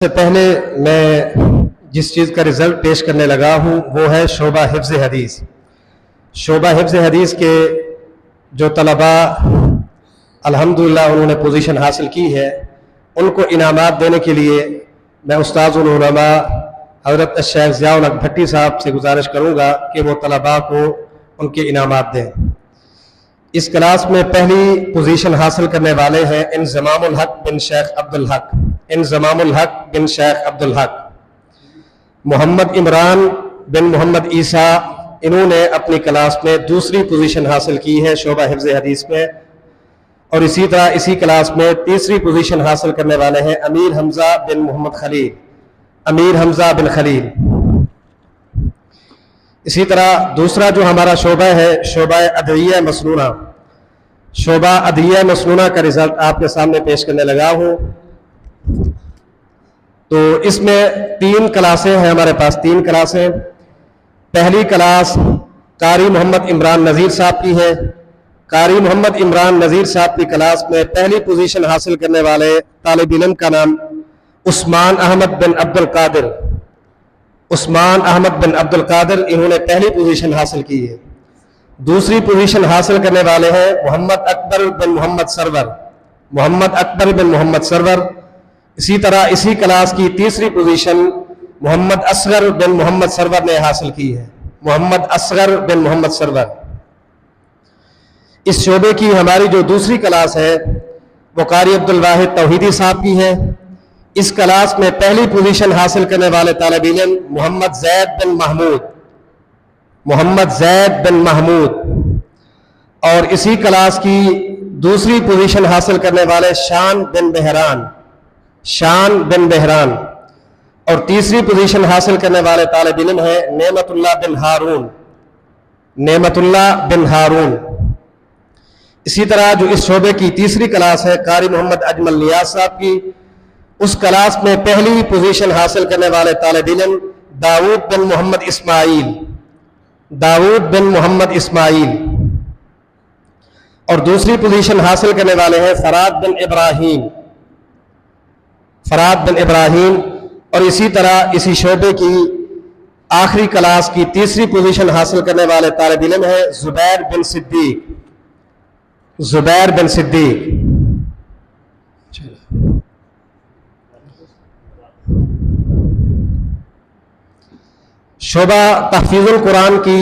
سے پہلے میں جس چیز کا رزلٹ پیش کرنے لگا ہوں وہ ہے شعبہ حفظ حدیث. شعبہ حفظ حدیث کے جو طلباء الحمدللہ انہوں نے پوزیشن حاصل کی ہے ان کو انعامات دینے کے لیے میں استاذ العلماء حضرت الشیخ ضیاء الحق بھٹی صاحب سے گزارش کروں گا کہ وہ طلباء کو ان کے انعامات دیں. اس کلاس میں پہلی پوزیشن حاصل کرنے والے ہیں انضمام الحق بن شیخ عبدالحق. انضمام الحق بن شیخ عبدالحق. محمد عمران بن محمد عیسیٰ انہوں نے اپنی کلاس میں دوسری پوزیشن حاصل کی ہے شعبہ حفظ حدیث میں، اور اسی طرح اسی کلاس میں تیسری پوزیشن حاصل کرنے والے ہیں امیر حمزہ بن محمد خلیل. امیر حمزہ بن خلیل. اسی طرح دوسرا جو ہمارا شعبہ ہے شعبہ ادویہ مسنونہ. شعبہ ادویہ مسنونہ کا رزلٹ آپ کے سامنے پیش کرنے لگا ہوں. تو اس میں 3 کلاسیں ہیں ہمارے پاس. 3 کلاسیں. پہلی کلاس قاری محمد عمران نذیر صاحب کی ہے. قاری محمد عمران نذیر صاحب کی کلاس میں پہلی پوزیشن حاصل کرنے والے طالب علم کا نام عثمان احمد بن عبد القادر. عثمان احمد بن عبد القادر انہوں نے پہلی پوزیشن حاصل کی ہے. دوسری پوزیشن حاصل کرنے والے ہیں محمد اکبر بن محمد سرور. محمد اکبر بن محمد سرور. اسی طرح اسی کلاس کی تیسری پوزیشن محمد اصغر بن محمد سرور نے حاصل کی ہے. محمد اصغر بن محمد سرور. اس شعبے کی ہماری جو دوسری کلاس ہے وہ قاری عبدالواحد توحیدی صاحب کی ہے. اس کلاس میں پہلی پوزیشن حاصل کرنے والے طالب علم محمد زید بن محمود. محمد زید بن محمود. اور اسی کلاس کی دوسری پوزیشن حاصل کرنے والے شان بن بہران. شان بن بہران. اور تیسری پوزیشن حاصل کرنے والے طالب علم ہیں نعمت اللہ بن ہارون. نعمت اللہ بن ہارون. اسی طرح جو اس شعبے کی تیسری کلاس ہے قاری محمد اجمل نیاز صاحب کی، اس کلاس میں پہلی پوزیشن حاصل کرنے والے طالب علم داؤد بن محمد اسماعیل. داؤد بن محمد اسماعیل. اور دوسری پوزیشن حاصل کرنے والے ہیں فراد بن ابراہیم. فراد بن ابراہیم. اور اسی طرح اسی شعبے کی آخری کلاس کی تیسری پوزیشن حاصل کرنے والے طالب علم ہیں زبیر بن صدیق. زبیر بن صدیق. شعبہ تحفیظ القرآن کی